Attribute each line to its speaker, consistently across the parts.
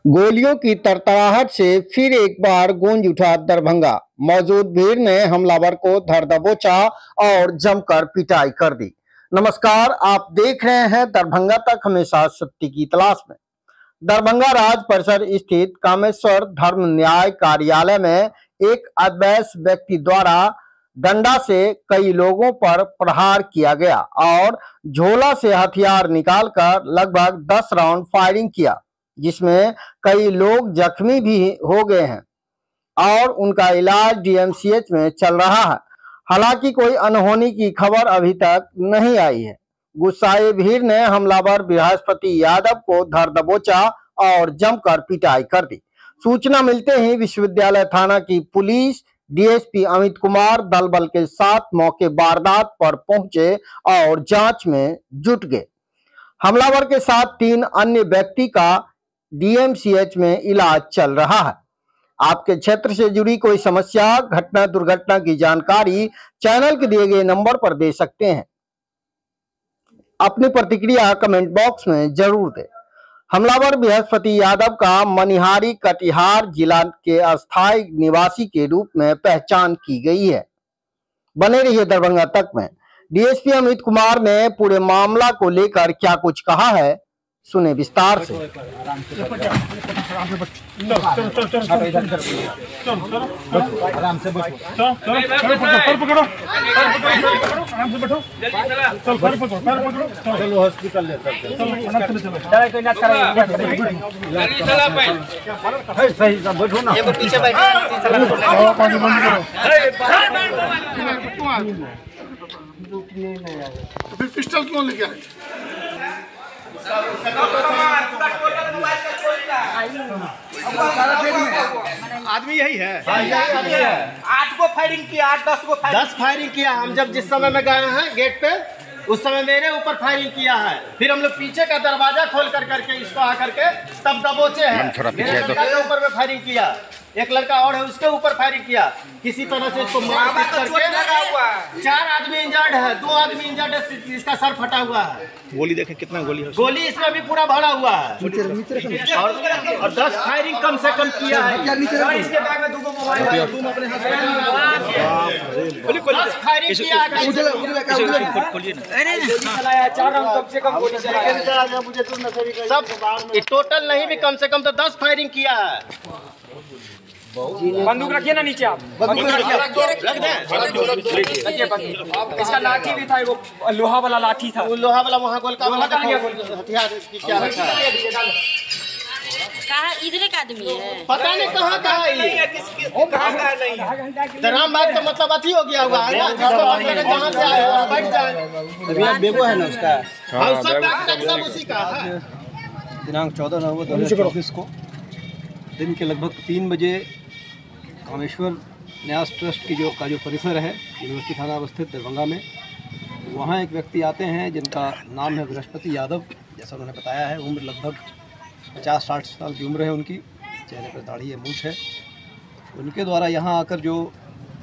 Speaker 1: गोलियों की तड़तड़ाहट से फिर एक बार गूंज उठा दरभंगा। मौजूद भीड़ ने हमलावर को धर दबोचा और जमकर पिटाई कर दी। नमस्कार, आप देख रहे हैं दरभंगा तक, हमेशा सत्य की तलाश में। दरभंगा राज परिसर स्थित कामेश्वर धर्म न्याय कार्यालय में एक अवैध व्यक्ति द्वारा डंडा से कई लोगों पर प्रहार किया गया और झोला से हथियार निकालकर लगभग 10 राउंड फायरिंग किया, जिसमें कई लोग जख्मी भी हो गए हैं और उनका इलाज डीएमसीएच में चल रहा है। हालांकि कोई अनहोनी की खबर अभी तक नहीं आई है। गुस्साए भीड़ ने हमलावर बृहस्पति यादव को धर दबोचा और जमकर पिटाई कर दी। सूचना मिलते ही विश्वविद्यालय थाना की पुलिस, डीएसपी अमित कुमार दल बल के साथ मौके वारदात पर पहुंचे और जांच में जुट गए। हमलावर के साथ 3 अन्य व्यक्ति का डीएमसीएच में इलाज चल रहा है। आपके क्षेत्र से जुड़ी कोई समस्या, घटना, दुर्घटना की जानकारी चैनल के दिए गए नंबर पर दे सकते हैं। अपनी प्रतिक्रिया कमेंट बॉक्स में जरूर दें। हमलावर बृहस्पति यादव का मनिहारी कटिहार जिला के अस्थायी निवासी के रूप में पहचान की गई है। बने रहिए दरभंगा तक में। डीएसपी अमित कुमार ने पूरे मामला को लेकर क्या कुछ कहा है, सुने विस्तार से।
Speaker 2: चलो हॉस्पिटल ले सही सब बैठो ना, पीछे फिर पिस्टल क्यों लेके आए?
Speaker 3: आदमी यही है।
Speaker 4: 8 को फायरिंग किया, 8-10 को
Speaker 3: 10 फायरिंग किया। हम जब जिस समय में गए हैं गेट पे, उस समय मेरे ऊपर फायरिंग किया है। फिर हम लोग पीछे का दरवाजा खोल कर करके इसको आकर के तब दबोचे हैं। मेरे लड़का के ऊपर में फायरिंग किया, एक लड़का और है उसके ऊपर फायरिंग किया। किसी तरह से इसको मार पीट करके 4 आदमी इंजर्ड है, 2 आदमी इंजर्ड है, इसका सर फटा हुआ है।
Speaker 4: गोली देखें कितना गोली है।
Speaker 3: गोली इसमें भी पूरा भरा हुआ है और 10 फायरिंग कम से कम किया है। इसके बैग में 2 मोबाइल है, तुम अपने हाथ से 10 फायरिंग किया है। चलाया 4 राउंड कम से कम गोली चलाया। मुझे तुम सब टोटल नहीं भी कम से कम तो 10 फायरिंग किया है।
Speaker 4: बंदूक रखिए ना नीचे, आप बंदूक रख दें। इसका लाठी भी था, वो लोहा वाला लाठी था।
Speaker 3: वो लोहा वाला वहाँ गोलका वाला हथियार की क्या रखा है?
Speaker 5: कहाँ इधर का आदमी है,
Speaker 3: पता नहीं कहाँ का है ये। दराम बाग तो मतलब अथी हो गया हुआ है ना, जहाँ से आया हुआ बैठ जाए।
Speaker 2: बेबो है ना उसका,
Speaker 3: सब उसी का है।
Speaker 2: दिनांक 14 नवंबर 2024 को दिन के लगभग 3 बजे कामेश्वर न्यास ट्रस्ट की जो परिसर है यूनिवर्सिटी थाना अवस्थित दरभंगा में, वहाँ एक व्यक्ति आते हैं जिनका नाम है बृहस्पति यादव। जैसा उन्होंने बताया है, उम्र लगभग 50-60 साल की उम्र है उनकी, चेहरे पर दाढ़ी है, मूंछ है। उनके द्वारा यहाँ आकर जो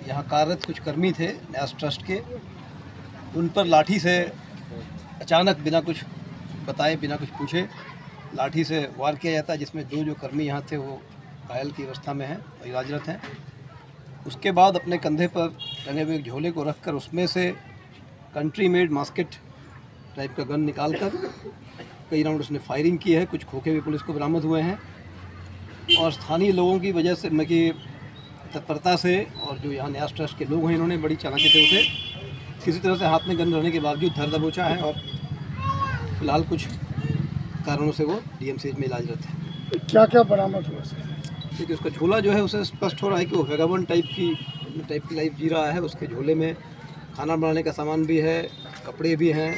Speaker 2: यहाँ कार्यरत कुछ कर्मी थे न्यास ट्रस्ट के, उन पर लाठी से अचानक बिना कुछ बताए, बिना कुछ पूछे लाठी से वार किया जाता है, जिसमें 2 जो कर्मी यहाँ थे वो घायल की अवस्था में हैं और इलाजरत हैं। उसके बाद अपने कंधे पर टंगे हुए झोले को रखकर उसमें से कंट्री मेड मास्केट टाइप का गन निकालकर कई राउंड उसने फायरिंग की है। कुछ खोखे भी पुलिस को बरामद हुए हैं और स्थानीय लोगों की वजह से, की तत्परता से, और जो यहाँ न्यास ट्रस्ट के लोग हैं, इन्होंने बड़ी चालाकी से उसे किसी तरह से हाथ में गन रहने के बावजूद धर दबोचा है और फिलहाल कुछ कारणों से वो डीएमसीएच में इलाजरत है।
Speaker 6: क्या क्या बरामद हुआ सर?
Speaker 2: देखिए, उसका झोला जो है उसे स्पष्ट हो रहा है कि वो वेगाबन टाइप की लाइफ जी रहा है। उसके झोले में खाना बनाने का सामान भी है, कपड़े भी हैं,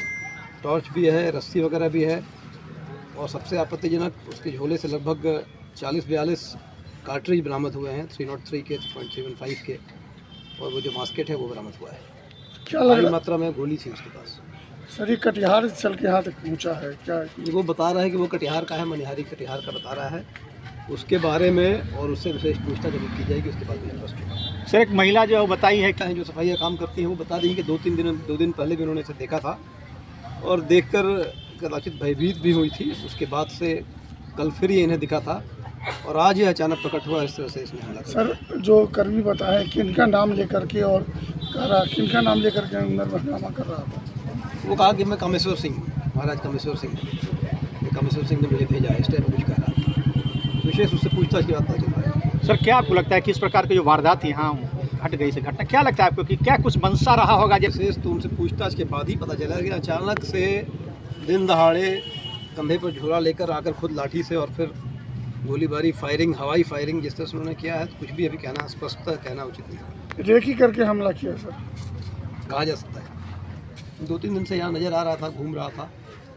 Speaker 2: टॉर्च भी है, रस्सी वगैरह भी है और सबसे आपत्तिजनक उसके झोले से लगभग 40-42 कार्ट्रिज बरामद हुए हैं, 303 के, 3.75 के, और वो जो मास्केट है वो बरामद हुआ है।
Speaker 6: क्या लग
Speaker 2: बड़ी मात्रा में गोली थी उसके पास।
Speaker 6: सर, ये कटिहार चल के यहाँ तक पहुँचा है क्या?
Speaker 2: वो बता रहा है कि वो कटिहार का है, मनिहारी कटिहार का बता रहा है। उसके बारे में और उससे विशेष पूछताछ जरूर की जाएगी, उसके बाद में स्पष्ट होगा।
Speaker 3: सर, एक महिला जो बताई है
Speaker 2: जो सफाई का काम करती है, वो बता रही है कि 2 दिन पहले भी उन्होंने इसे देखा था और देखकर कदाचित भयभीत भी हुई थी। उसके बाद से कल फिर ये इन्हें दिखा था और आज ही अचानक प्रकट हुआ, इस तरह से इसने हमला किया।
Speaker 6: सर जो कर्मी बताए किनका नाम लेकर के और किनका नाम लेकर के अंदर में हंगामा कर रहा था?
Speaker 2: वो कहा कि मैं कामेश्वर सिंह, महाराज कामेश्वर सिंह, कामेश्वर सिंह ने मुझे भेजा है, इस टाइप में कुछ कह रहा था। विशेष उससे पूछताछ की बात पता चल रहा है।
Speaker 4: सर क्या आपको लगता है कि इस प्रकार की जो वारदात यहाँ घट गई से घटना, क्या लगता है आपको कि क्या कुछ मंशा रहा होगा? जैसे
Speaker 2: विशेष तो उनसे पूछताछ के बाद ही पता चला कि अचानक से दिन दहाड़े कंधे पर झोला लेकर आकर खुद लाठी से और फिर गोलीबारी, फायरिंग, हवाई फायरिंग जिस तरह से उन्होंने किया है, कुछ भी अभी कहना स्पष्ट कहना उचित नहीं।
Speaker 6: रेकी करके हमला किया सर,
Speaker 2: कहा जा सकता है। 2-3 दिन से यहाँ नज़र आ रहा था, घूम रहा था,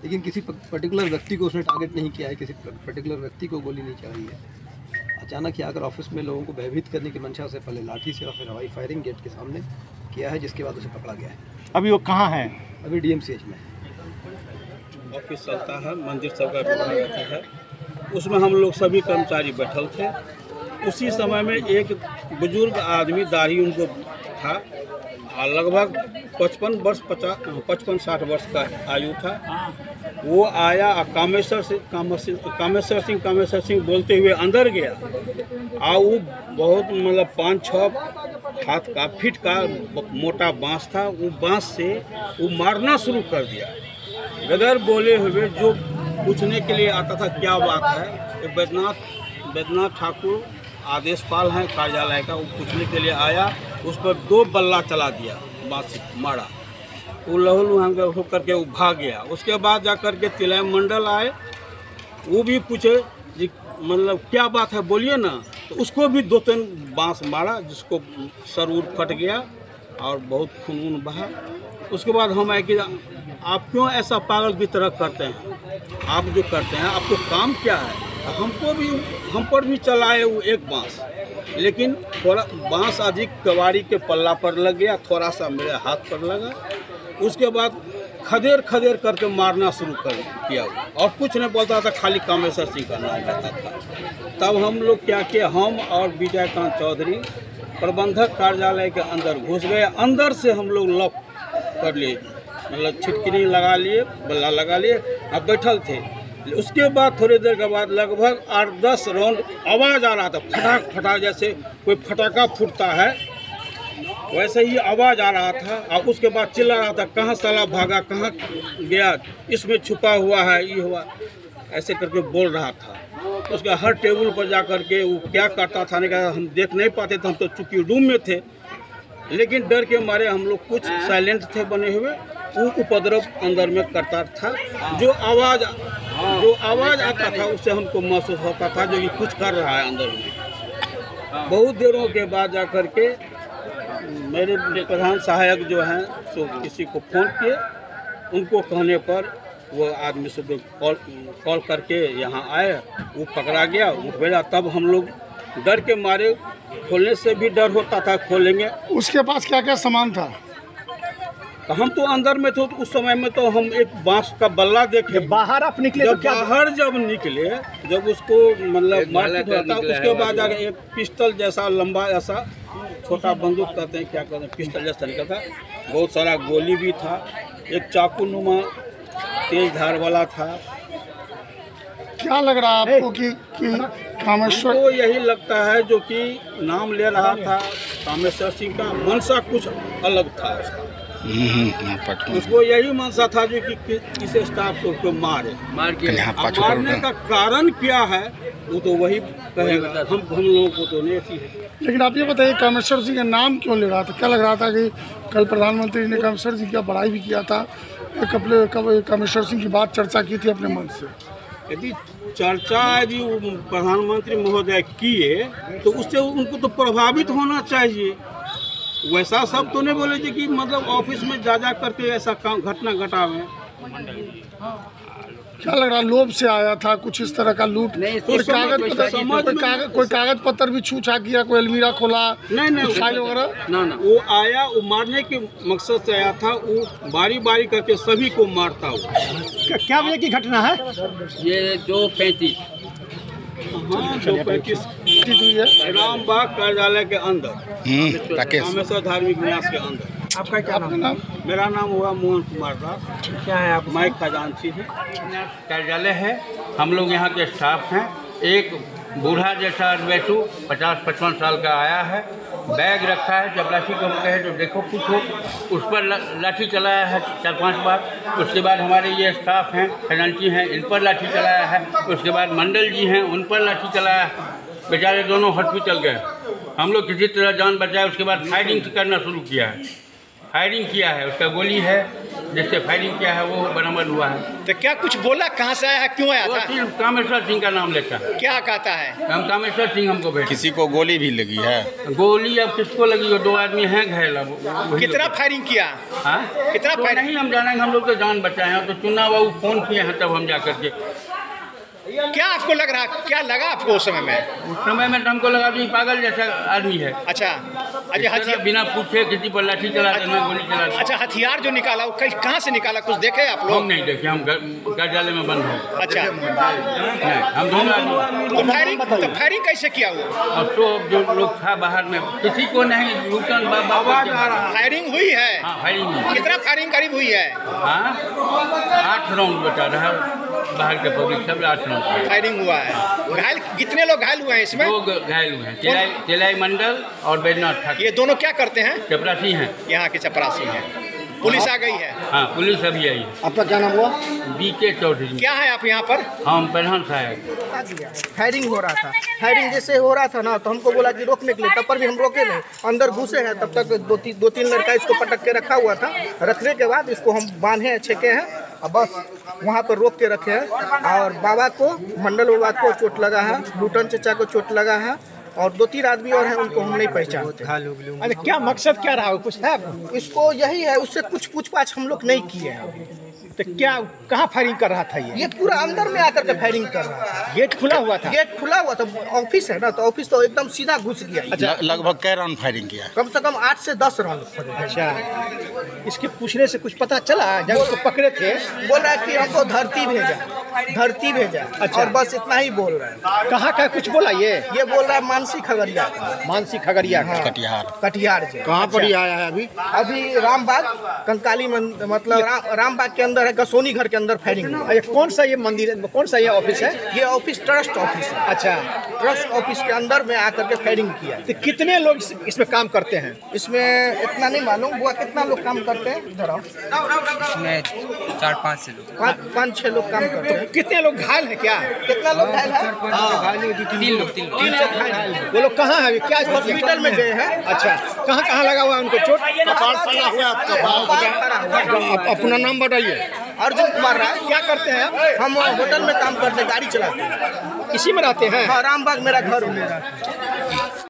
Speaker 2: लेकिन किसी पर्टिकुलर व्यक्ति को उसने टारगेट नहीं किया है, किसी पर्टिकुलर व्यक्ति को गोली नहीं चलाई है। अचानक ही आकर ऑफिस में लोगों को भयभीत करने की मंशा से पहले लाठी से और फिर हवाई फायरिंग गेट के सामने किया है, जिसके बाद उसे पकड़ा गया है।
Speaker 4: अभी वो कहाँ है?
Speaker 2: अभी DMCH में
Speaker 7: ऑफिस चलता है, मंदिर सबका व्यवहार रहती है, उसमें हम लोग सभी कर्मचारी बैठल थे। उसी समय में एक बुजुर्ग आदमी, दाढ़ी उनको था, लगभग 55-60 वर्ष का आयु था। वो आया और कामेश्वर सिंह बोलते हुए अंदर गया और वो बहुत मतलब 5-6 हाथ का फीट का मोटा बांस था। वो बांस से वो मारना शुरू कर दिया बगैर बोले हुए। जो पूछने के लिए आता था क्या बात है, बैद्यनाथ ठाकुर आदेशपाल हैं कार्यालय का, वो पूछने के लिए आया, उस पर 2 बल्ला चला दिया, बांस मारा। वो लहूलुहान होकर के वो भाग गया। उसके बाद जा कर के तिलय मंडल आए, वो भी पूछे जी मतलब क्या बात है बोलिए ना, तो उसको भी 2-3 बांस मारा, जिसको सर उर फट गया और बहुत खून बहा। उसके बाद हम आए कि आप क्यों ऐसा पागल की तरह करते हैं, आप जो करते हैं आपको काम क्या है? हम पर भी चलाए वो एक बांस, लेकिन थोड़ा बांस अधिक कवारी के पल्ला पर लग गया, थोड़ा सा मेरे हाथ पर लगा। उसके बाद खदेर करके मारना शुरू कर किया और कुछ नहीं बोलता था, खाली कामेश्वर सिंह का नाम लेता था। तब हम लोग क्या किए, हम और विजयकांत चौधरी प्रबंधक कार्यालय के अंदर घुस गए। अंदर से हम लोग लॉक कर लिए, मतलब छिटकिनी लगा लिए, बल्ला लगा लिए और बैठल थे। उसके बाद थोड़ी देर के बाद लगभग 8-10 राउंड आवाज़ आ रहा था, फटाक फटाक, जैसे कोई फटाका फूटता है वैसे ही आवाज़ आ रहा था। और उसके बाद चिल्ला रहा था, कहाँ साला भागा, कहाँ गया, इसमें छुपा हुआ है, ये हुआ, ऐसे करके बोल रहा था। उसका हर टेबल पर जा कर के वो क्या करता था, नहीं कहा, हम देख नहीं पाते थे, हम तो चूँकि रूम में थे, लेकिन डर के मारे हम लोग कुछ साइलेंट थे बने हुए। वो उपद्रव अंदर में करता था, जो आवाज़ आता था उससे हमको महसूस होता था जो कि कुछ कर रहा है अंदर में। बहुत देरों के बाद जा कर के मेरे प्रधान सहायक जो हैं सो किसी को फ़ोन किए, उनको कहने पर वो आदमी से कॉल करके यहाँ आए, वो पकड़ा गया, वो भेजा। तब हम लोग डर के मारे, खोलने से भी डर होता था, खोलेंगे।
Speaker 6: उसके पास क्या क्या सामान था?
Speaker 7: तो हम तो अंदर में थे, तो उस समय में तो हम एक बांस का बल्ला देखे।
Speaker 4: बाहर आप निकले तो क्या?
Speaker 7: बाहर जब निकले, जब उसको मतलब मारपीट होता, उसके बाद जाकर एक पिस्टल जैसा लंबा ऐसा छोटा बंदूक कहते हैं, क्या कहते हैं, पिस्टल जैसा निकला था। बहुत सारा गोली भी था, एक चाकू नुमा तेज धार वाला था।
Speaker 6: क्या लग रहा है आपको कि कामेश्वर?
Speaker 7: तो यही लगता है जो कि नाम ले रहा था कामेश्वर सिंह का, मनसा कुछ अलग था उसका। उसको यही मनसा था जो कि किसी स्टाफ को उसको मारने का कारण क्या है वो तो वही कहेगा, हम लोगों को तो नहीं थी।
Speaker 6: लेकिन आप ये बताइए कामेश्वर सिंह का नाम क्यों ले रहा था? क्या लग रहा था कि कल प्रधानमंत्री ने कामेश्वर सिंह की बड़ाई भी किया था, कामेश्वर सिंह की बात चर्चा की थी अपने मन से?
Speaker 7: यदि प्रधानमंत्री महोदय किए तो उससे उनको तो प्रभावित होना चाहिए। वैसा सब तो नहीं बोले कि मतलब ऑफिस में जा करके ऐसा काम घटना घटावे।
Speaker 6: क्या लग रहा, लोभ से आया था कुछ इस तरह का लूट? कोई कागज पत्र भी छूछा किया, कोई अलमीरा खोला,
Speaker 7: नहीं
Speaker 6: फाइल वगैरह?
Speaker 7: ना, वो आया, वो मारने के मकसद से आया था। वो बारी बारी करके सभी को मारता हुआ।
Speaker 4: क्या बजे की घटना है?
Speaker 7: ये 2:35 हुई है, रामबाग कार्यालय के अंदर, कामेश्वर धार्मिक न्यास के अंदर।
Speaker 4: आपका क्या नाम?
Speaker 7: मेरा नाम हुआ मोहन कुमार दास।
Speaker 4: क्या है आप?
Speaker 7: मैं खजांची है, कार्यालय है, हम लोग यहाँ के स्टाफ हैं। एक
Speaker 8: बूढ़ा जैसा वैसू 50-55 साल का आया है, बैग रखा है, चपरासी को कहे तो देखो पूछो, उस पर लाठी चलाया है 4-5 बार। उसके बाद हमारे ये स्टाफ हैं, खजांची हैं, इन पर लाठी चलाया है। उसके बाद मंडल जी हैं, उन पर लाठी चलाया है। बेचारे दोनों हॉस्पिटल गए। हम लोग किसी तरह जान बचाए। उसके बाद फायरिंग करना शुरू किया है, फायरिंग किया है, उसका गोली है जिससे फायरिंग किया है वो बरामद हुआ है।
Speaker 4: तो क्या कुछ बोला, कहाँ से आया है, क्यों आया
Speaker 8: वो
Speaker 4: था?
Speaker 8: सिर्फ कामेश्वर सिंह का नाम लेता है।
Speaker 4: क्या कहता है?
Speaker 8: हम कामेश्वर सिंह हमको भेज।
Speaker 9: किसी को गोली भी लगी है?
Speaker 8: गोली अब किसको लगी हो, 2 आदमी हैं घायल। अब
Speaker 4: कितना फायरिंग किया?
Speaker 8: हाँ,
Speaker 4: कितना
Speaker 8: तो
Speaker 4: फायरिंग?
Speaker 8: नहीं हम जानेंगे, हम लोग तो जान बचाए हैं। तो चुनाव बाबू फोन किए हैं तब हम जा करके।
Speaker 4: क्या आपको लग रहा, क्या लगा आपको उस समय में?
Speaker 8: उस समय में तो हमको लगा कि पागल जैसा आदमी है।
Speaker 4: अच्छा,
Speaker 8: हथियार बिना पूछे किसी पर लाठी चला देना, गोली चला देना।
Speaker 4: अच्छा, हथियार जो निकाला वो कहाँ से निकाला, कुछ देखे आप
Speaker 8: हम
Speaker 4: लोग?
Speaker 8: नहीं देखे, हम कार्यालय में बंद हो।
Speaker 4: अच्छा,
Speaker 8: नहीं, हम दोनों आदमी।
Speaker 4: तो फायरिंग कैसे किया वो?
Speaker 8: अब तो जो लोग था बाहर में, किसी को नहीं लूटन
Speaker 4: फायरिंग हुई है?
Speaker 8: हाँ, फायरिंग।
Speaker 4: कितना फायरिंग करीब हुई है?
Speaker 8: हाँ, 8 राउंड बता रहा है, बाहर के पब्लिक सब 8 राउंड
Speaker 4: फायरिंग हुआ है। घायल कितने लोग घायल हुए हैं इसमें?
Speaker 8: 2 घायल हुए हैं, तेलाई मंडल और बैजनाथ ठाकुर।
Speaker 4: ये दोनों क्या करते हैं?
Speaker 8: चपरासी हैं,
Speaker 4: यहाँ के चपरासी हैं। पुलिस आ गई है?
Speaker 8: हाँ, पुलिस अभी आई है।
Speaker 6: आपका क्या नाम हुआ?
Speaker 8: बीके चौधरी।
Speaker 4: क्या है आप यहाँ पर?
Speaker 8: हम प्रधान साहब।
Speaker 10: फायरिंग हो रहा था, फायरिंग जैसे हो रहा था ना, तो हमको बोला कि रोकने के लिए, तब पर भी हम रोके नहीं। अंदर घुसे हैं, तब तक 2-3 लड़का इसको पटक के रखा हुआ था। रखने के बाद इसको हम बांधे छेके हैं और बस वहाँ पर रोक के रखे हैं। और बाबा को, मंडल बाबा को चोट लगा है, लूटन चचा को चोट लगा है और 2-3 आदमी और हैं, उनको हम नहीं पहचानते।
Speaker 4: अरे क्या मकसद क्या रहा, कुछ था?
Speaker 10: इसको यही है, उससे कुछ पूछताछ हम लोग नहीं किए हैं।
Speaker 4: तो क्या, कहाँ फायरिंग कर रहा था
Speaker 10: ये पूरा अंदर में आकर के फायरिंग कर रहा था।
Speaker 4: गेट खुला हुआ था?
Speaker 10: गेट खुला हुआ था, ऑफिस है ना, तो ऑफिस तो एकदम सीधा घुस गया।
Speaker 4: अच्छा,
Speaker 9: लगभग कै राउंड फायरिंग किया?
Speaker 10: कम से कम 8 से 10 राउंड।
Speaker 4: अच्छा, इसके पूछने से कुछ पता चला जब उसको पकड़े थे?
Speaker 10: बोल रहा है कि हमको धरती भेजा।
Speaker 4: अच्छा,
Speaker 10: और बस इतना ही बोल रहा है।
Speaker 4: कहाँ का कुछ बोला? ये
Speaker 10: बोल रहा है मानसी खगड़िया।
Speaker 4: मानसी खगड़िया।
Speaker 10: हाँ, कटिहार से।
Speaker 6: कहाँ पर ही आया है
Speaker 10: अभी रामबाग कंकाली मतलब रामबाग के अंदर है, गसोनी घर के अंदर फायरिंग हुई।
Speaker 4: कौन सा ये मंदिर है, कौन सा ये ऑफिस है?
Speaker 10: ये ऑफिस ट्रस्ट ऑफिस है।
Speaker 4: अच्छा,
Speaker 10: ट्रस्ट ऑफिस के अंदर में आकर के फायरिंग किया।
Speaker 4: तो कितने लोग इसमें काम करते हैं?
Speaker 10: इसमें इतना नहीं मालूम हुआ कितना लोग काम करते हैं। इधर आओ।
Speaker 11: इसमें 4-5 लोग,
Speaker 10: 5-6 लोग काम करते हैं।
Speaker 4: कितने लोग घायल है? क्या
Speaker 10: कितना लोग घायल है?
Speaker 11: 3 लोग।
Speaker 10: 3 लोग घायल है।
Speaker 4: वो लोग कहाँ है? क्या
Speaker 10: हॉस्पिटल में गए हैं।
Speaker 4: अच्छा, कहाँ लगा हुआ है उनको चोट?
Speaker 10: कपाल फटा हुआ।
Speaker 6: अपना नाम बताइए।
Speaker 10: अर्जुन कुमार राय।
Speaker 4: क्या करते हैं आप?
Speaker 10: हम होटल में काम करते हैं, गाड़ी चलाते हैं।
Speaker 4: इसी में रहते हैं?
Speaker 10: हाँ, रामबाग मेरा घर है।